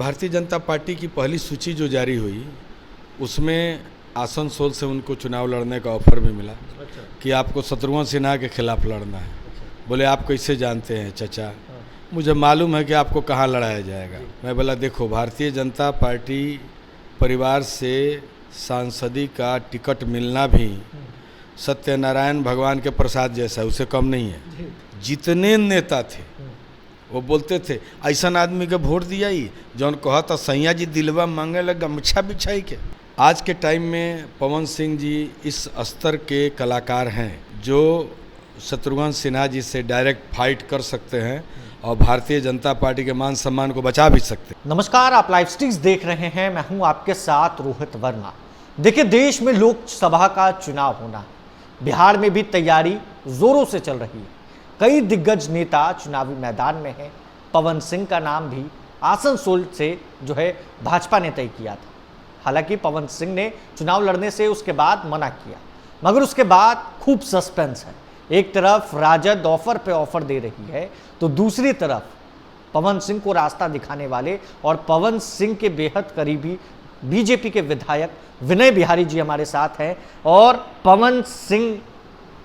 Bharatiya Janata party की पहली सूची जो जारी हुई उसमें आसनसोल से उनको चुनाव लड़ने का ऑफर भी मिला। अच्छा। कि आपको शत्रुघ्न सिन्हा के खिलाफ लड़ना है। अच्छा। बोले आप कैसे जानते हैं चाचा? हाँ। मुझे मालूम है कि आपको कहाँ लड़ाया जाएगा। मैं बोला देखो, भारतीय जनता पार्टी परिवार से सांसदी का टिकट मिलना भी सत्यनारायण भगवान के प्रसाद जैसा, उसे कम नहीं है। जितने नेता थे वो बोलते थे ऐसा आदमी के वोट दिया ही जौन कहता सैया जी दिलवा मांगे लगा गमछा बिछाई के। आज के टाइम में पवन सिंह जी इस स्तर के कलाकार हैं जो शत्रुघ्न सिन्हा जी से डायरेक्ट फाइट कर सकते हैं और भारतीय जनता पार्टी के मान सम्मान को बचा भी सकते हैं। नमस्कार, आप लाइव स्टिक्स देख रहे हैं। मैं हूं आपके साथ रोहित वर्मा। देखिए, देश में लोकसभा का चुनाव होना, बिहार में भी तैयारी जोरों से चल रही है। कई दिग्गज नेता चुनावी मैदान में हैं। पवन सिंह का नाम भी आसनसोल से जो है भाजपा ने तय किया था। हालांकि पवन सिंह ने चुनाव लड़ने से उसके बाद मना किया, मगर उसके बाद खूब सस्पेंस है। एक तरफ राजद ऑफर पे ऑफर दे रही है, तो दूसरी तरफ पवन सिंह को रास्ता दिखाने वाले और पवन सिंह के बेहद करीबी बीजेपी के विधायक विनय बिहारी जी हमारे साथ हैं और पवन सिंह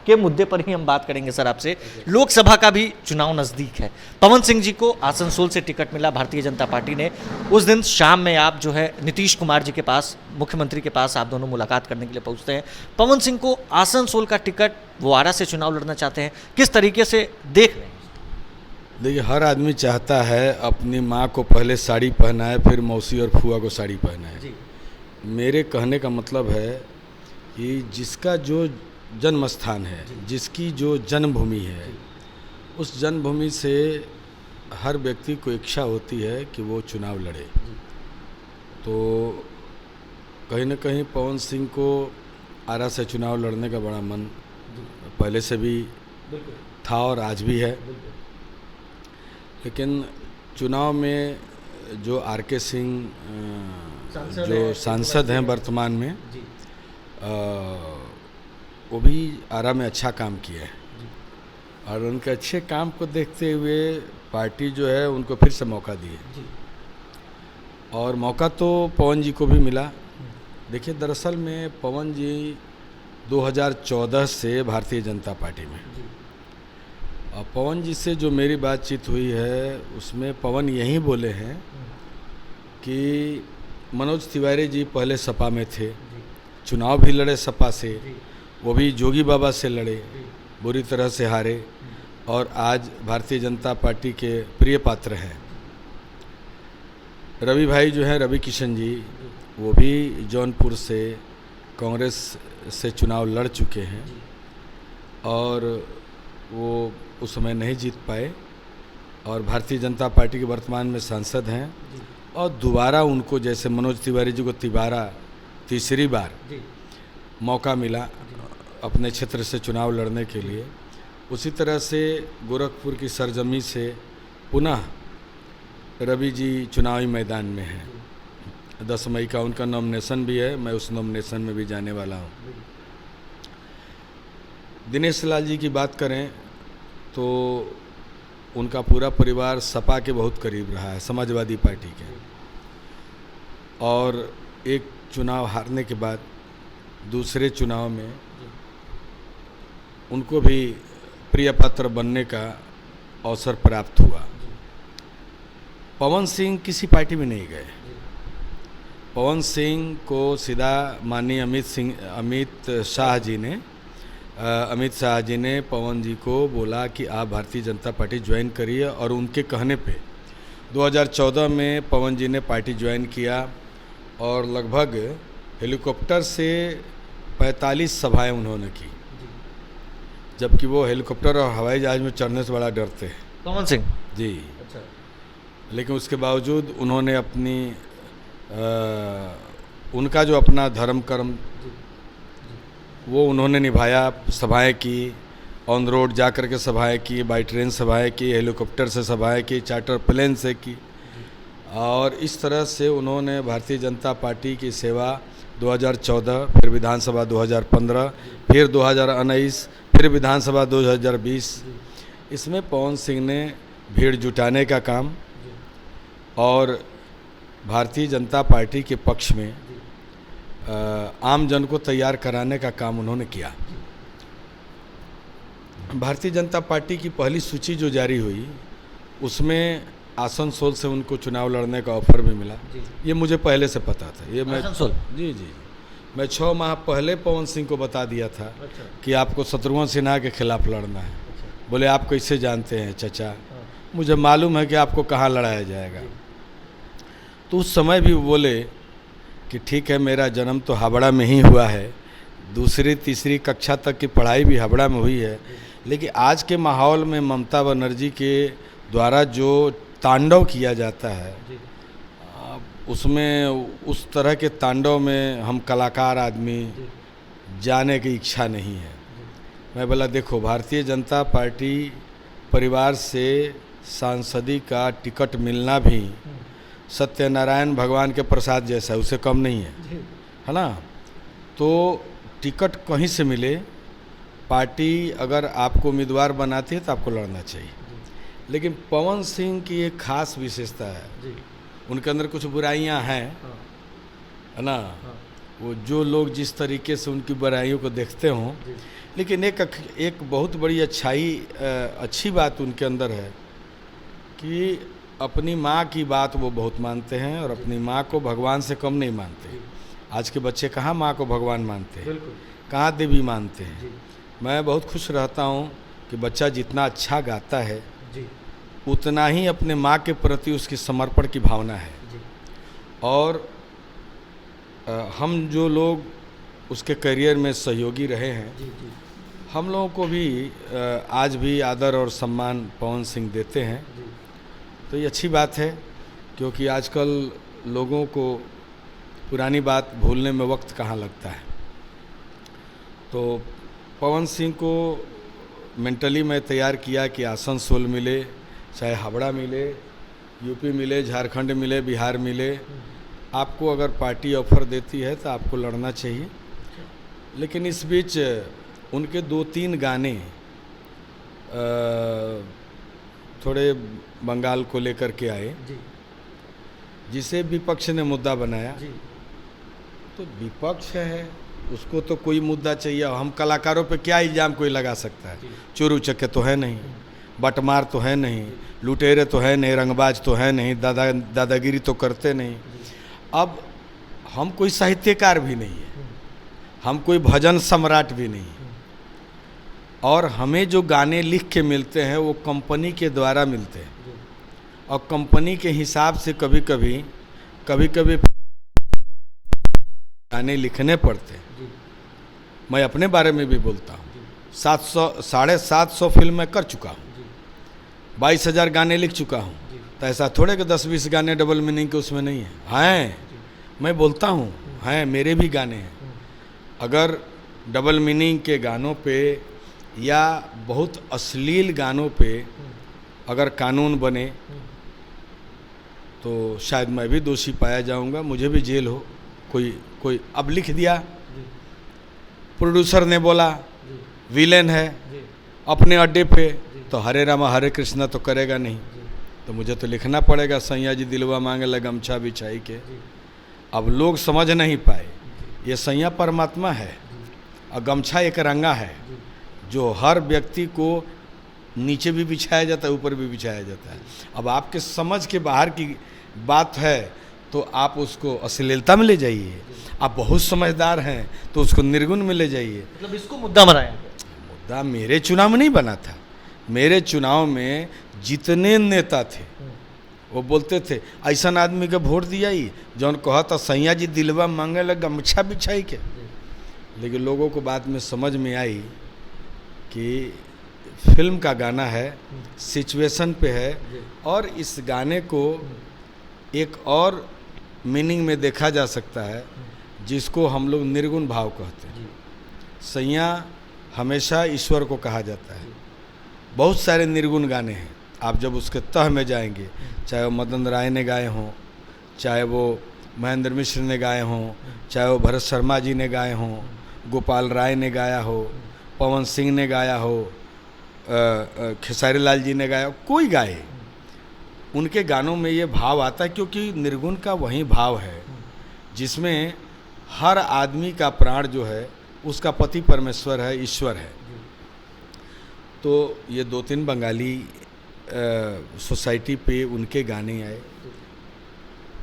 के मुद्दे पर ही हम बात करेंगे। सर, आपसे, लोकसभा का भी चुनाव नजदीक है। पवन सिंह जी को आसनसोल से टिकट मिला भारतीय जनता पार्टी ने। उस दिन शाम में आप जो है नीतीश कुमार जी के पास, मुख्यमंत्री के पास आप दोनों मुलाकात करने के लिए पहुंचते हैं। पवन सिंह को आसनसोल का टिकट, वो आरा से चुनाव लड़ना चाहते हैं, किस तरीके से देख रहे हैं? देखिए, हर आदमी चाहता है अपनी माँ को पहले साड़ी पहनाए, फिर मौसी और फुआ को साड़ी पहनाए। मेरे कहने का मतलब है कि जिसका जो जन्म स्थान है, जिसकी जो जन्मभूमि है, उस जन्मभूमि से हर व्यक्ति को इच्छा होती है कि वो चुनाव लड़े। तो कहीं ना कहीं पवन सिंह को आरा से चुनाव लड़ने का बड़ा मन पहले से भी था और आज भी है। लेकिन चुनाव में जो आर.के. सिंह जो सांसद हैं वर्तमान में, वो भी आरा में अच्छा काम किए हैं और उनके अच्छे काम को देखते हुए पार्टी जो है उनको फिर से मौका दिए और मौका तो पवन जी को भी मिला। देखिए, दरअसल में पवन जी 2014 से भारतीय जनता पार्टी में, और पवन जी से जो मेरी बातचीत हुई है उसमें पवन यही बोले हैं कि मनोज तिवारी जी पहले सपा में थे, चुनाव भी लड़े सपा से, वो भी जोगी बाबा से लड़े, बुरी तरह से हारे और आज भारतीय जनता पार्टी के प्रिय पात्र हैं। रवि भाई जो हैं, रवि किशन जी, वो भी जौनपुर से कांग्रेस से चुनाव लड़ चुके हैं और वो उस समय नहीं जीत पाए और भारतीय जनता पार्टी के वर्तमान में सांसद हैं और दोबारा उनको, जैसे मनोज तिवारी जी को तीसरी बार मौका मिला अपने क्षेत्र से चुनाव लड़ने के लिए, उसी तरह से गोरखपुर की सरजमी से पुनः रवि जी चुनावी मैदान में हैं। 10 मई का उनका नॉमिनेशन भी है, मैं उस नॉमिनेशन में भी जाने वाला हूँ। दिनेश लाल जी की बात करें तो उनका पूरा परिवार सपा के बहुत करीब रहा है, समाजवादी पार्टी के, और एक चुनाव हारने के बाद दूसरे चुनाव में उनको भी प्रिय पात्र बनने का अवसर प्राप्त हुआ। पवन सिंह किसी पार्टी में नहीं गए। पवन सिंह को सीधा माननीय अमित शाह जी ने पवन जी को बोला कि आप भारतीय जनता पार्टी ज्वाइन करिए और उनके कहने पे 2014 में पवन जी ने पार्टी ज्वाइन किया और लगभग हेलीकॉप्टर से 45 सभाएं उन्होंने की, जबकि वो हेलीकॉप्टर और हवाई जहाज में चढ़ने से बड़ा डरते हैं पवन सिंह जी। अच्छा। लेकिन उसके बावजूद उन्होंने अपनी उनका जो अपना धर्म कर्म वो उन्होंने निभाया। सभाएं की, ऑन रोड जा कर के सभाएं की, बाई ट्रेन सभाएं की, हेलीकॉप्टर से सभाएं की, चार्टर प्लेन से की, और इस तरह से उन्होंने भारतीय जनता पार्टी की सेवा 2014, फिर विधानसभा 2015, फिर 2019, फिर विधानसभा 2020, इसमें पवन सिंह ने भीड़ जुटाने का काम और भारतीय जनता पार्टी के पक्ष में आम जन को तैयार कराने का काम उन्होंने किया। भारतीय जनता पार्टी की पहली सूची जो जारी हुई उसमें आसनसोल से उनको चुनाव लड़ने का ऑफर भी मिला। ये मुझे पहले से पता था। ये मैं जी जी मैं 6 माह पहले पवन सिंह को बता दिया था कि आपको शत्रुघ्न सिन्हा के खिलाफ लड़ना है। बोले आप कैसे जानते हैं चाचा? मुझे मालूम है कि आपको कहाँ लड़ाया जाएगा। तो उस समय भी बोले कि ठीक है, मेरा जन्म तो हावड़ा में ही हुआ है, दूसरी तीसरी कक्षा तक की पढ़ाई भी हावड़ा में हुई है, लेकिन आज के माहौल में ममता बनर्जी के द्वारा जो तांडव किया जाता है उसमें उस तरह के तांडव में हम कलाकार आदमी जाने की इच्छा नहीं है। मैं बोला देखो, भारतीय जनता पार्टी परिवार से सांसदी का टिकट मिलना भी सत्यनारायण भगवान के प्रसाद जैसा है, उससे कम नहीं है ना। तो टिकट कहीं से मिले, पार्टी अगर आपको उम्मीदवार बनाती है तो आपको लड़ना चाहिए। लेकिन पवन सिंह की एक खास विशेषता है, उनके अंदर कुछ बुराइयां हैं, है ना। वो जो लोग जिस तरीके से उनकी बुराइयों को देखते हों, लेकिन एक बहुत बड़ी अच्छी बात उनके अंदर है कि अपनी माँ की बात वो बहुत मानते हैं और अपनी माँ को भगवान से कम नहीं मानते। आज के बच्चे कहाँ माँ को भगवान मानते हैं, कहाँ देवी मानते हैं। मैं बहुत खुश रहता हूँ कि बच्चा जितना अच्छा गाता है उतना ही अपने माँ के प्रति उसकी समर्पण की भावना है। और हम जो लोग उसके करियर में सहयोगी रहे हैं, हम लोगों को भी आज भी आदर और सम्मान पवन सिंह देते हैं। तो ये अच्छी बात है, क्योंकि आजकल लोगों को पुरानी बात भूलने में वक्त कहाँ लगता है। तो पवन सिंह को मेंटली मैं तैयार किया कि आसनसोल मिले, चाहे हावड़ा मिले, यूपी मिले, झारखंड मिले, बिहार मिले, आपको अगर पार्टी ऑफर देती है तो आपको लड़ना चाहिए। लेकिन इस बीच उनके 2-3 गाने थोड़े बंगाल को लेकर के आए, जिसे विपक्ष ने मुद्दा बनाया। तो विपक्ष है, उसको तो कोई मुद्दा चाहिए। हम कलाकारों पे क्या इल्ज़ाम कोई लगा सकता है? चोर उचक्के तो है नहीं, बटमार तो है नहीं, लुटेरे तो है नहीं, रंगबाज तो है नहीं, दादागिरी तो करते नहीं। अब हम कोई साहित्यकार भी नहीं है, हम कोई भजन सम्राट भी नहीं है, और हमें जो गाने लिख के मिलते हैं वो कंपनी के द्वारा मिलते हैं, और कंपनी के हिसाब से कभी कभी गाने लिखने पड़ते हैं। मैं अपने बारे में भी बोलता हूँ, 750 फिल्म मैं कर चुका हूँ, 22,000 गाने लिख चुका हूँ। तो ऐसा थोड़े कि 10-20 गाने डबल मीनिंग के उसमें नहीं हैं। मैं बोलता हूँ हैं, मेरे भी गाने हैं। अगर डबल मीनिंग के गानों पे या बहुत अश्लील गानों पे अगर कानून बने तो शायद मैं भी दोषी पाया जाऊंगा, मुझे भी जेल हो। कोई अब लिख दिया, प्रोड्यूसर ने बोला विलेन है अपने अड्डे पे, तो हरे रामा हरे कृष्णा तो करेगा नहीं, तो मुझे तो लिखना पड़ेगा सैया जी दिलवा मांगे ला गमछा बिछाई के। अब लोग समझ नहीं पाए, ये सैया परमात्मा है और गमछा एक रंगा है जो हर व्यक्ति को नीचे भी बिछाया जाता है, ऊपर भी बिछाया जाता है। अब आपके समझ के बाहर की बात है तो आप उसको अश्लीलता में ले जाइए, आप बहुत समझदार हैं तो उसको निर्गुण में ले जाइए। मतलब इसको मुद्दा बनाया? मुद्दा मेरे चुनाव में नहीं बना था। मेरे चुनाव में जितने नेता थे वो बोलते थे ऐसा आदमी के वोट दिया ही जौन कहता सैया जी दिलवा मांगे ला गमछा बिछाई के। लेकिन लोगों को बाद में समझ में आई कि फिल्म का गाना है, सिचुएशन पे है, और इस गाने को एक और मीनिंग में देखा जा सकता है जिसको हम लोग निर्गुण भाव कहते हैं। सैया हमेशा ईश्वर को कहा जाता है। बहुत सारे निर्गुण गाने हैं, आप जब उसके तह में जाएंगे, चाहे वो मदन राय ने गाए हों, चाहे वो महेंद्र मिश्र ने गाए हों, चाहे वो भरत शर्मा जी ने गाए हों, गोपाल राय ने गाया हो, पवन सिंह ने गाया हो, खेसारी लाल जी ने गाया हो, कोई गाए, उनके गानों में ये भाव आता है, क्योंकि निर्गुण का वही भाव है जिसमें हर आदमी का प्राण जो है उसका पति परमेश्वर है, ईश्वर है। तो ये 2-3 बंगाली सोसाइटी पे उनके गाने आए,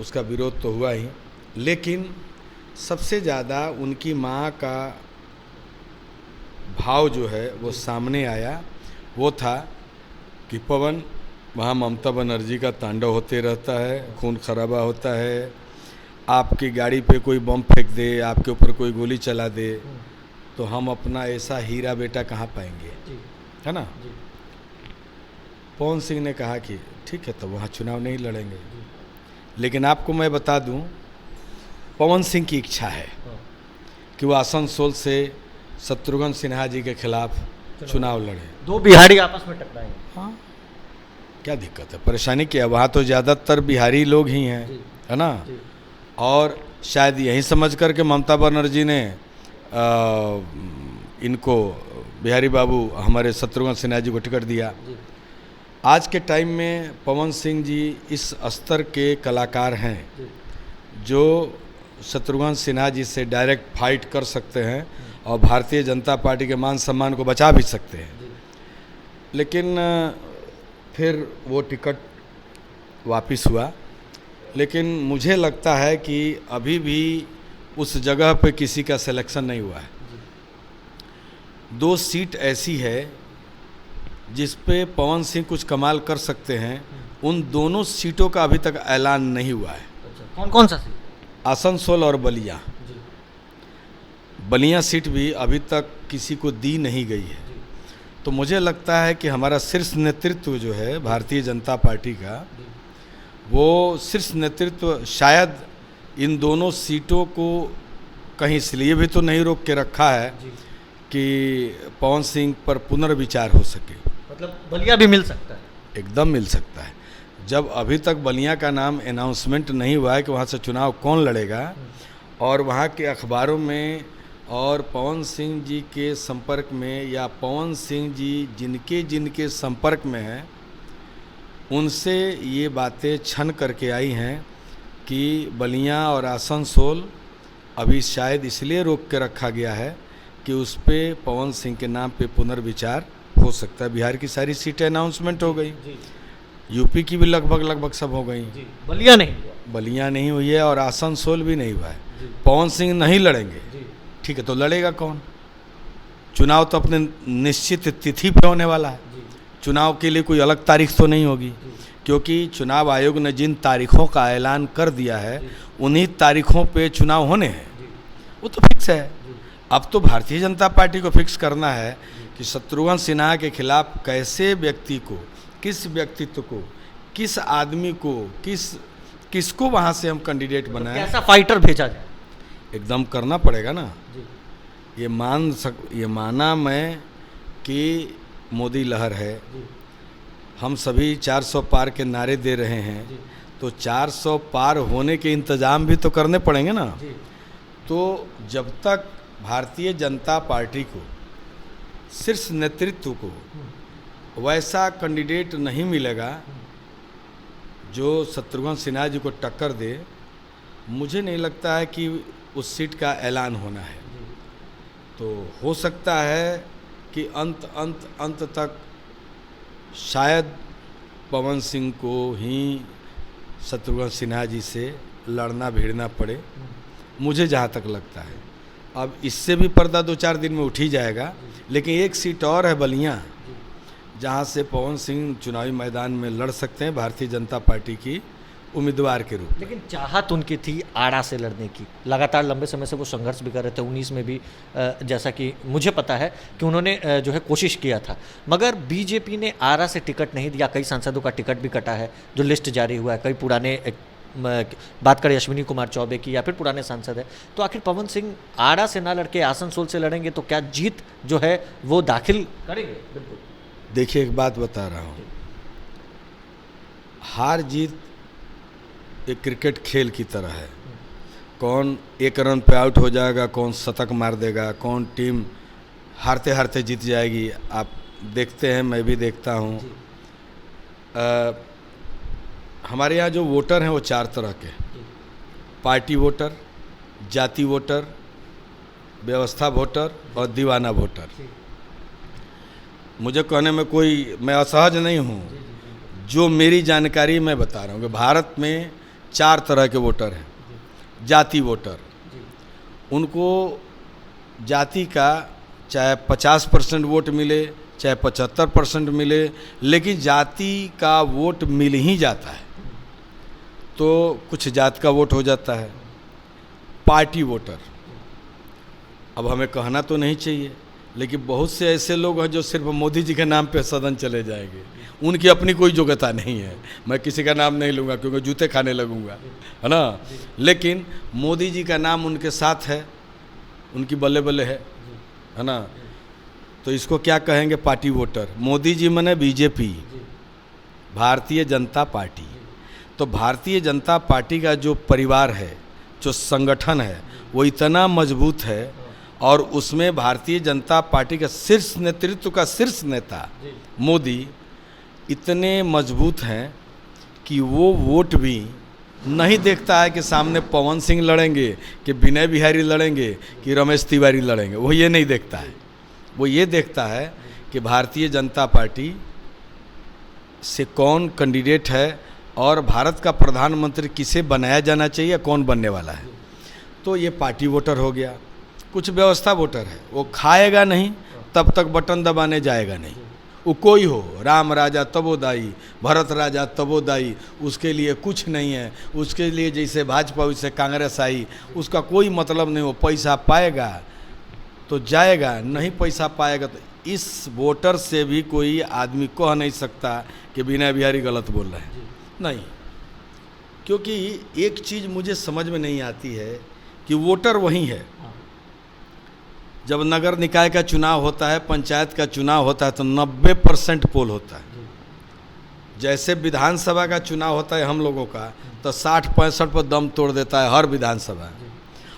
उसका विरोध तो हुआ ही, लेकिन सबसे ज़्यादा उनकी माँ का भाव जो है वो सामने आया। वो था कि पवन, वहाँ ममता बनर्जी का तांडव होते रहता है, खून खराबा होता है, आपकी गाड़ी पे कोई बम फेंक दे, आपके ऊपर कोई गोली चला दे, तो हम अपना ऐसा हीरा बेटा कहाँ पाएंगे, है ना। पवन सिंह ने कहा कि ठीक है, तो वहाँ चुनाव नहीं लड़ेंगे। लेकिन आपको मैं बता दूं, पवन सिंह की इच्छा है कि वो आसनसोल से शत्रुघ्न सिन्हा जी के खिलाफ चुनाव लड़े। 2 बिहारी आपस में टकराएंगे। हाँ, क्या दिक्कत है, परेशानी क्या है, वहाँ तो ज़्यादातर बिहारी लोग ही हैं, है ना। और शायद यही समझ कर के ममता बनर्जी ने इनको, बिहारी बाबू हमारे शत्रुघ्न सिन्हा जी को टिकट दिया। आज के टाइम में पवन सिंह जी इस स्तर के कलाकार हैं जो शत्रुघ्न सिन्हा जी से डायरेक्ट फाइट कर सकते हैं और भारतीय जनता पार्टी के मान सम्मान को बचा भी सकते हैं। लेकिन फिर वो टिकट वापस हुआ। लेकिन मुझे लगता है कि अभी भी उस जगह पे किसी का सिलेक्शन नहीं हुआ है। 2 सीट ऐसी है जिस पे पवन सिंह कुछ कमाल कर सकते हैं, उन दोनों सीटों का अभी तक ऐलान नहीं हुआ है। कौन कौन सा सीट? आसनसोल और बलिया। बलिया सीट भी अभी तक किसी को दी नहीं गई है। तो मुझे लगता है कि हमारा शीर्ष नेतृत्व जो है भारतीय जनता पार्टी का, वो शीर्ष नेतृत्व शायद इन दोनों सीटों को कहीं इसलिए भी तो नहीं रोक के रखा है कि पवन सिंह पर पुनर्विचार हो सके। मतलब बलिया भी मिल सकता है? एकदम मिल सकता है। जब अभी तक बलिया का नाम अनाउंसमेंट नहीं हुआ है कि वहाँ से चुनाव कौन लड़ेगा, और वहाँ के अखबारों में और पवन सिंह जी के संपर्क में, या पवन सिंह जी जिनके संपर्क में हैं, उनसे ये बातें छन करके आई हैं कि बलिया और आसनसोल अभी शायद इसलिए रोक के रखा गया है कि उस पर पवन सिंह के नाम पे पुनर्विचार हो सकता है। बिहार की सारी सीटें अनाउंसमेंट हो गई, यूपी की भी लगभग सब हो गई, बलिया नहीं हुआ। बलिया नहीं हुई है और आसनसोल भी नहीं हुआ है। पवन सिंह नहीं लड़ेंगे, ठीक है, तो लड़ेगा कौन? चुनाव तो अपने निश्चित तिथि पे होने वाला है। चुनाव के लिए कोई अलग तारीख तो नहीं होगी, क्योंकि चुनाव आयोग ने जिन तारीखों का ऐलान कर दिया है उन्हीं तारीखों पे चुनाव होने हैं, वो तो फिक्स है। अब तो भारतीय जनता पार्टी को फिक्स करना है कि शत्रुघ्न सिन्हा के खिलाफ कैसे व्यक्ति को, किस व्यक्तित्व को, किस आदमी को, किसको वहाँ से हम कैंडिडेट बनाएं, कैसा फाइटर भेजा जाए, एकदम करना पड़ेगा ना। ये माना मैं कि मोदी लहर है, हम सभी 400 पार के नारे दे रहे हैं, तो 400 पार होने के इंतजाम भी तो करने पड़ेंगे ना। तो जब तक भारतीय जनता पार्टी को, शीर्ष नेतृत्व को वैसा कैंडिडेट नहीं मिलेगा जो शत्रुघ्न सिन्हा जी को टक्कर दे, मुझे नहीं लगता है कि उस सीट का ऐलान होना है। तो हो सकता है कि अंत तक शायद पवन सिंह को ही शत्रुघ्न सिन्हा जी से लड़ना भिड़ना पड़े, मुझे जहाँ तक लगता है। अब इससे भी पर्दा 2-4 दिन में उठ ही जाएगा। लेकिन एक सीट और है बलिया, जहाँ से पवन सिंह चुनावी मैदान में लड़ सकते हैं भारतीय जनता पार्टी की उम्मीदवार के रूप में। लेकिन चाहत उनकी थी आड़ा से लड़ने की, लगातार लंबे समय से वो संघर्ष भी कर रहे थे। 19 में भी जैसा कि मुझे पता है कि उन्होंने जो है कोशिश किया था, मगर बीजेपी ने आड़ा से टिकट नहीं दिया। कई सांसदों का टिकट भी कटा है, जो लिस्ट जारी हुआ है। कई पुराने, बात करें अश्विनी कुमार चौबे की, या फिर पुराने सांसद है। तो आखिर पवन सिंह आड़ा से ना लड़के आसनसोल से लड़ेंगे तो क्या जीत जो है वो दाखिल करेंगे? बिल्कुल। देखिए, एक बात बता रहा हूँ, हार जीत एक क्रिकेट खेल की तरह है। कौन 1 रन पे आउट हो जाएगा, कौन शतक मार देगा, कौन टीम हारते हारते जीत जाएगी, आप देखते हैं, मैं भी देखता हूँ। हमारे यहाँ जो वोटर हैं वो 4 तरह के, पार्टी वोटर, जाति वोटर, व्यवस्था वोटर और दीवाना वोटर। मुझे कहने में मैं असहज नहीं हूँ, जो मेरी जानकारी मैं बता रहा हूँ कि भारत में 4 तरह के वोटर हैं। जाति वोटर, उनको जाति का चाहे 50% वोट मिले चाहे 75% मिले, लेकिन जाति का वोट मिल ही जाता है, तो कुछ जात का वोट हो जाता है। पार्टी वोटर, अब हमें कहना तो नहीं चाहिए, लेकिन बहुत से ऐसे लोग हैं जो सिर्फ मोदी जी के नाम पे सदन चले जाएंगे, उनकी अपनी कोई योग्यता नहीं है। मैं किसी का नाम नहीं लूँगा क्योंकि जूते खाने लगूंगा, है ना, लेकिन मोदी जी का नाम उनके साथ है, उनकी बल्ले बल्ले है ना। तो इसको क्या कहेंगे? Party voter. मोदी जी मने बीजेपी, भारतीय जनता पार्टी। तो भारतीय जनता पार्टी का जो परिवार है, जो संगठन है, वो इतना मजबूत है और उसमें भारतीय जनता पार्टी का शीर्ष नेतृत्व का शीर्ष नेता मोदी इतने मजबूत हैं कि वो वोट भी नहीं देखता है कि सामने पवन सिंह लड़ेंगे कि विनय बिहारी लड़ेंगे कि रमेश तिवारी लड़ेंगे, वो ये नहीं देखता है। वो ये देखता है कि भारतीय जनता पार्टी से कौन कैंडिडेट है और भारत का प्रधानमंत्री किसे बनाया जाना चाहिए, कौन बनने वाला है। तो ये पार्टी वोटर हो गया। कुछ व्यवस्था वोटर है, वो खाएगा नहीं तब तक बटन दबाने जाएगा नहीं, वो कोई हो, राम राजा तबोदाई, भरत राजा तबोदाई, उसके लिए कुछ नहीं है। उसके लिए जैसे भाजपा वैसे कांग्रेस आई, उसका कोई मतलब नहीं। वो पैसा पाएगा तो जाएगा, नहीं पैसा पाएगा तो इस वोटर से भी कोई आदमी कह नहीं सकता कि विनय बिहारी गलत बोल रहे हैं, नहीं। क्योंकि एक चीज़ मुझे समझ में नहीं आती है कि वोटर वही है। जब नगर निकाय का चुनाव होता है, पंचायत का चुनाव होता है, तो 90% पोल होता है। जैसे विधानसभा का चुनाव होता है हम लोगों का, तो 60-65 पर दम तोड़ देता है हर विधानसभा।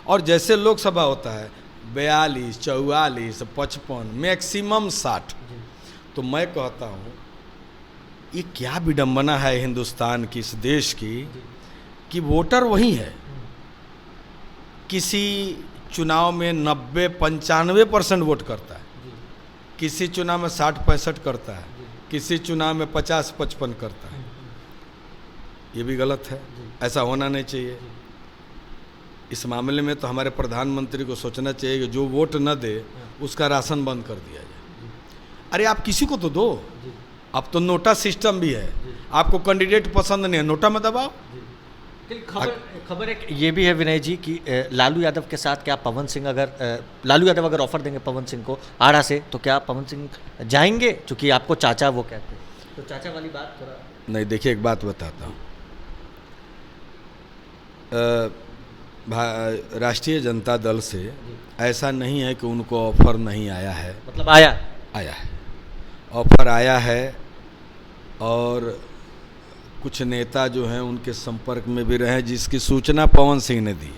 और जैसे लोकसभा होता है 42, 44, 55, मैक्सिमम 60। तो मैं कहता हूँ ये क्या विडंबना है हिंदुस्तान की, इस देश की, कि वोटर वही है। किसी चुनाव में 90-95% वोट करता है, किसी चुनाव में 60-65 करता है, किसी चुनाव में 50-55 करता है। ये भी गलत है, ऐसा होना नहीं चाहिए। इस मामले में तो हमारे प्रधानमंत्री को सोचना चाहिए कि जो वोट न दे उसका राशन बंद कर दिया जाए। अरे आप किसी को तो दो। अब तो नोटा सिस्टम भी है, आपको कैंडिडेट पसंद नहीं है, नोटा में दबाओ। खबर एक ये भी है विनय जी कि लालू यादव के साथ क्या पवन सिंह, अगर लालू यादव अगर ऑफर देंगे पवन सिंह को आरा से, तो क्या पवन सिंह जाएंगे? क्योंकि आपको चाचा वो कहते हैं, तो चाचा वाली बात थोड़ा नहीं। देखिए एक बात बताता हूँ, राष्ट्रीय जनता दल से ऐसा नहीं है कि उनको ऑफर नहीं आया है। मतलब आया है, ऑफर आया है। और कुछ नेता जो हैं उनके संपर्क में भी रहे, जिसकी सूचना पवन सिंह ने दी।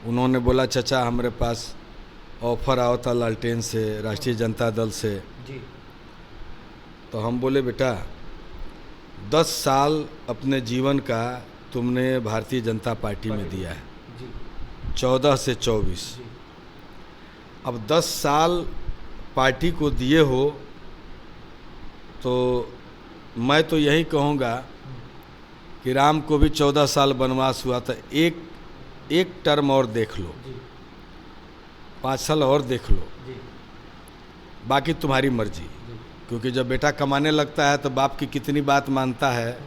उन्होंने बोला चाचा हमारे पास ऑफर आया था लालटेन से, राष्ट्रीय जनता दल से जी। तो हम बोले बेटा 10 साल अपने जीवन का तुमने भारतीय जनता पार्टी में दिया है, 14 से 24। अब 10 साल पार्टी को दिए हो तो मैं तो यही कहूँगा कि राम को भी 14 साल वनवास हुआ था, एक टर्म और देख लो, 5 साल और देख लो, बाकी तुम्हारी मर्जी। क्योंकि जब बेटा कमाने लगता है तो बाप की कितनी बात मानता है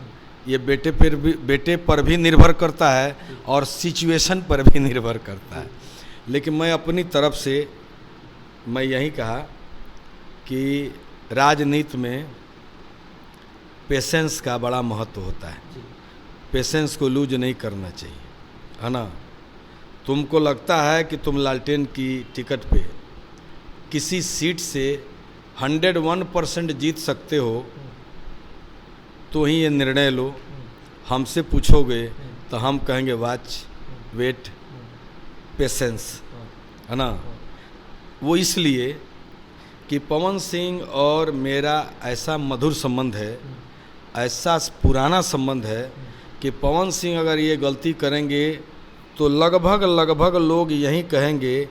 ये बेटे पर भी निर्भर करता है और सिचुएशन पर भी निर्भर करता है। लेकिन मैं अपनी तरफ से मैं यही कहा कि राजनीति में पेशेंस का बड़ा महत्व होता है। पेशेंस को लूज नहीं करना चाहिए, है ना। तुमको लगता है कि तुम लालटेन की टिकट पे किसी सीट से 101% जीत सकते हो तो ही ये निर्णय लो। हमसे पूछोगे तो हम कहेंगे वाच, वेट, पेशेंस, है ना। वो इसलिए कि पवन सिंह और मेरा ऐसा मधुर संबंध है ऐसा पुराना संबंध है कि पवन सिंह अगर ये गलती करेंगे तो लगभग लोग यही कहेंगे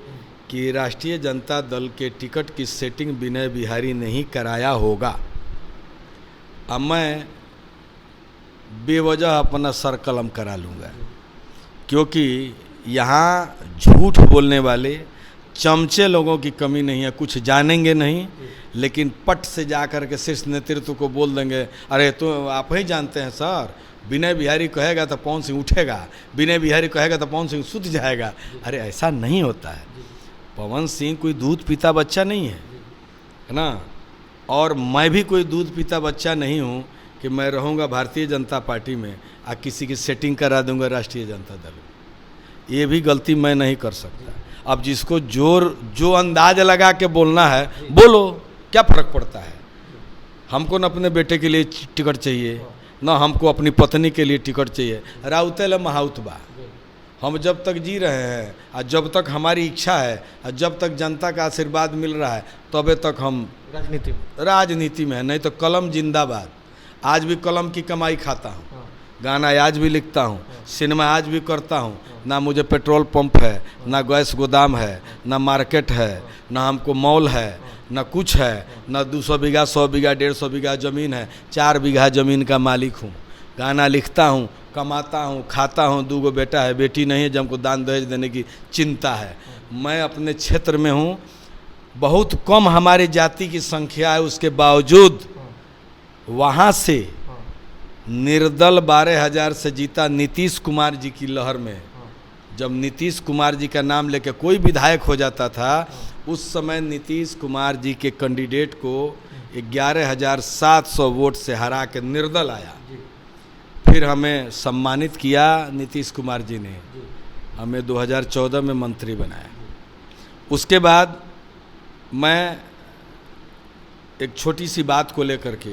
कि राष्ट्रीय जनता दल के टिकट की सेटिंग विनय बिहारी ने ही कराया होगा। अब मैं बेवजह अपना सर कलम करा लूँगा, क्योंकि यहाँ झूठ बोलने वाले चमचे लोगों की कमी नहीं है। कुछ जानेंगे नहीं, लेकिन पट से जा कर के शीर्ष नेतृत्व को बोल देंगे, अरे तो आप ही जानते हैं सर, विनय बिहारी कहेगा तो पवन सिंह उठेगा, विनय बिहारी कहेगा तो पवन सिंह सुत जाएगा। अरे ऐसा नहीं होता है। पवन सिंह कोई दूध पीता बच्चा नहीं है ना, और मैं भी कोई दूध पीता बच्चा नहीं हूँ कि मैं रहूँगा भारतीय जनता पार्टी में आ किसी की सेटिंग करा दूँगा राष्ट्रीय जनता दल में। ये भी गलती मैं नहीं कर सकता। अब जिसको जो अंदाज लगा के बोलना है बोलो, क्या फ़र्क पड़ता है। हमको न अपने बेटे के लिए टिकट चाहिए, न हमको अपनी पत्नी के लिए टिकट चाहिए। राउतेल महाउत बा, हम जब तक जी रहे हैं और जब तक हमारी इच्छा है और जब तक जनता का आशीर्वाद मिल रहा है तबे तक हम राजनीति में है, नहीं तो कलम जिंदाबाद। आज भी कलम की कमाई खाता हूँ, गाना आज भी लिखता हूँ, सिनेमा आज भी करता हूँ। ना मुझे पेट्रोल पंप है, ना गैस गोदाम है, ना मार्केट है, ना हमको मॉल है, ना कुछ है, ना 200 बीघा 100 बीघा 150 बीघा ज़मीन है। 4 बीघा ज़मीन का मालिक हूँ। गाना लिखता हूँ, कमाता हूँ, खाता हूँ। 2 गो बेटा है, बेटी नहीं है, जब हमको दान दहेज देने की चिंता है। मैं अपने क्षेत्र में हूँ, बहुत कम हमारी जाति की संख्या है, उसके बावजूद वहाँ से निर्दल 12,000 से जीता नीतीश कुमार जी की लहर में। जब नीतीश कुमार जी का नाम लेके कोई विधायक हो जाता था, उस समय नीतीश कुमार जी के कैंडिडेट को 11,700 वोट से हरा के निर्दल आया। फिर हमें सम्मानित किया नीतीश कुमार जी ने, हमें 2014 में मंत्री बनाया। उसके बाद मैं एक छोटी सी बात को लेकर के,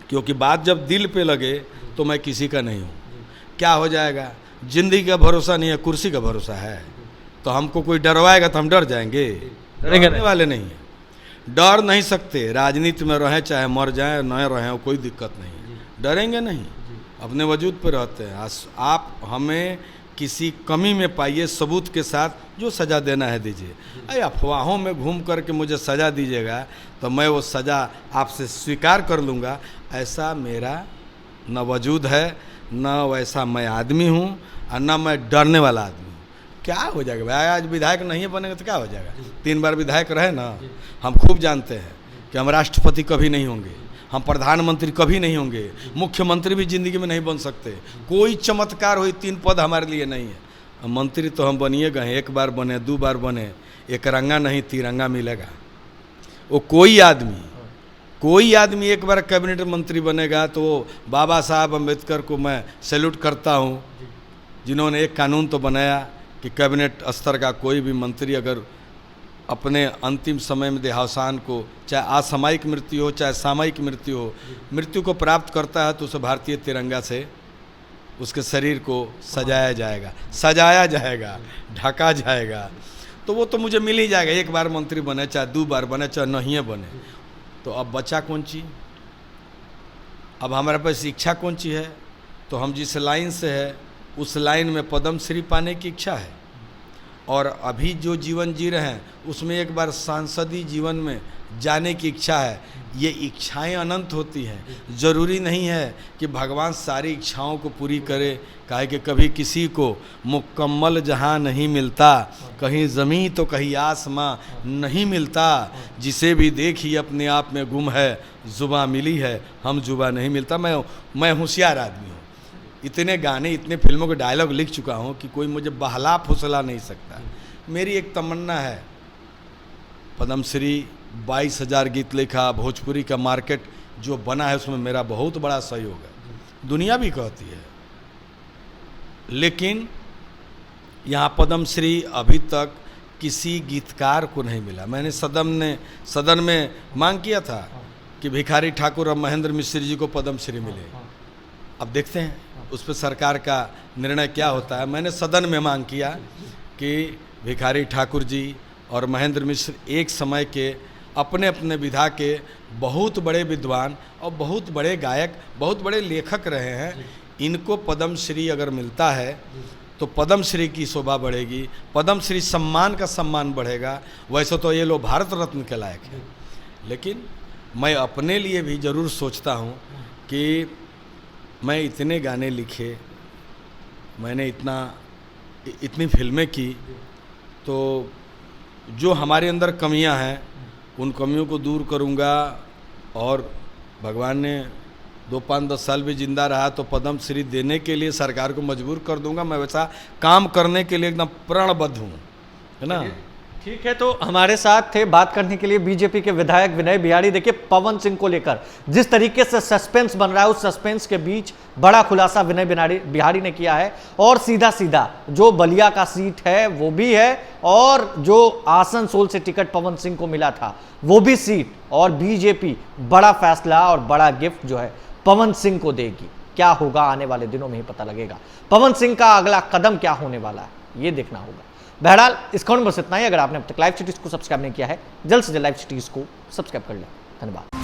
क्योंकि बात जब दिल पे लगे तो मैं किसी का नहीं हूँ। क्या हो जाएगा, जिंदगी का भरोसा नहीं है, कुर्सी का भरोसा है। तो हमको कोई डरवाएगा तो हम डर जाएंगे, डरने वाले नहीं है। डर नहीं सकते, राजनीति में रहें चाहे मर जाएं न रहें, कोई दिक्कत नहीं है, डरेंगे नहीं, अपने वजूद पे रहते हैं। आप हमें किसी कमी में पाइए सबूत के साथ, जो सज़ा देना है दीजिए। अरे अफवाहों में घूम कर के मुझे सज़ा दीजिएगा तो मैं वो सज़ा आपसे स्वीकार कर लूँगा, ऐसा मेरा न वजूद है, न वैसा मैं आदमी हूँ, और न मैं डरने वाला आदमी हूँ। क्या हो जाएगा भाई, आज विधायक नहीं बनेगा तो क्या हो जाएगा। 3 बार विधायक रहे ना, हम खूब जानते हैं कि हम राष्ट्रपति कभी नहीं होंगे, हम प्रधानमंत्री कभी नहीं होंगे, मुख्यमंत्री भी जिंदगी में नहीं बन सकते। कोई चमत्कार हुई 3 पद हमारे लिए नहीं है। मंत्री तो हम बनिए गए, 1 बार बने, 2 बार बने, एक रंगा नहीं तिरंगा मिलेगा। वो कोई आदमी 1 बार कैबिनेट मंत्री बनेगा तो बाबा साहब अम्बेडकर को मैं सैल्यूट करता हूँ, जिन्होंने एक कानून तो बनाया कि कैबिनेट स्तर का कोई भी मंत्री अगर अपने अंतिम समय में देहावसान को, चाहे असामयिक मृत्यु हो चाहे सामयिक मृत्यु हो, मृत्यु को प्राप्त करता है तो उसे भारतीय तिरंगा से उसके शरीर को सजाया जाएगा, ढका जाएगा। तो वो तो मुझे मिल ही जाएगा। 1 बार मंत्री बने, चाहे 2 बार बने, चाहे नहीं बने। तो अब बचा कौन चीज़, अब हमारे पास इच्छा कौन सी है। तो हम जिस लाइन से है उस लाइन में पद्मश्री पाने की इच्छा है, और अभी जो जीवन जी रहे हैं उसमें 1 बार सांसदीय जीवन में जाने की इच्छा है। ये इच्छाएं अनंत होती हैं, ज़रूरी नहीं है कि भगवान सारी इच्छाओं को पूरी करे। काहे कि कभी किसी को मुकम्मल जहां नहीं मिलता, कहीं ज़मीं तो कहीं आसमां नहीं मिलता। जिसे भी देखी अपने आप में गुम है, जुबां मिली है हम जुबां नहीं मिलता। मैं होशियार आदमी हूँ, इतने गाने इतने फिल्मों के डायलॉग लिख चुका हूँ कि कोई मुझे बहला फुसला नहीं सकता। मेरी एक तमन्ना है, पद्मश्री 22,000 गीत लिखा, भोजपुरी का मार्केट जो बना है उसमें मेरा बहुत बड़ा सहयोग है, दुनिया भी कहती है। लेकिन यहाँ पद्मश्री अभी तक किसी गीतकार को नहीं मिला। मैंने सदन में मांग किया था कि भिखारी ठाकुर और महेंद्र मिश्र जी को पद्मश्री मिले। अब देखते हैं उस पर सरकार का निर्णय क्या होता है। मैंने सदन में मांग किया कि भिखारी ठाकुर जी और महेंद्र मिश्र एक समय के अपने अपने विधा के बहुत बड़े विद्वान और बहुत बड़े गायक, बहुत बड़े लेखक रहे हैं। इनको पद्म श्री अगर मिलता है तो पद्म श्री की शोभा बढ़ेगी, पद्म श्री सम्मान का सम्मान बढ़ेगा। वैसे तो ये लोग भारत रत्न के लायक हैं, लेकिन मैं अपने लिए भी ज़रूर सोचता हूँ कि मैं इतने गाने लिखे, मैंने इतनी फिल्में की, तो जो हमारे अंदर कमियां हैं उन कमियों को दूर करूंगा। और भगवान ने 2-5-10 साल भी जिंदा रहा तो पद्म श्री देने के लिए सरकार को मजबूर कर दूंगा। मैं वैसा काम करने के लिए एकदम प्रणबद्ध हूँ, है ना। ठीक है, तो हमारे साथ थे बात करने के लिए बीजेपी के विधायक विनय बिहारी। देखिए, पवन सिंह को लेकर जिस तरीके से सस्पेंस बन रहा है, उस सस्पेंस के बीच बड़ा खुलासा विनय बिहारी ने किया है। और सीधा सीधा जो बलिया का सीट है वो भी है, और जो आसनसोल से टिकट पवन सिंह को मिला था वो भी सीट, और बीजेपी बड़ा फैसला और बड़ा गिफ्ट जो है पवन सिंह को देगी। क्या होगा आने वाले दिनों में ही पता लगेगा। पवन सिंह का अगला कदम क्या होने वाला है ये देखना होगा। बहरहाल इस खबर में बस इतना ही। अगर आपने अब तक लाइव सिटीज को सब्सक्राइब नहीं किया है, जल्द से जल्द लाइव सिटीज को सब्सक्राइब कर लें। धन्यवाद।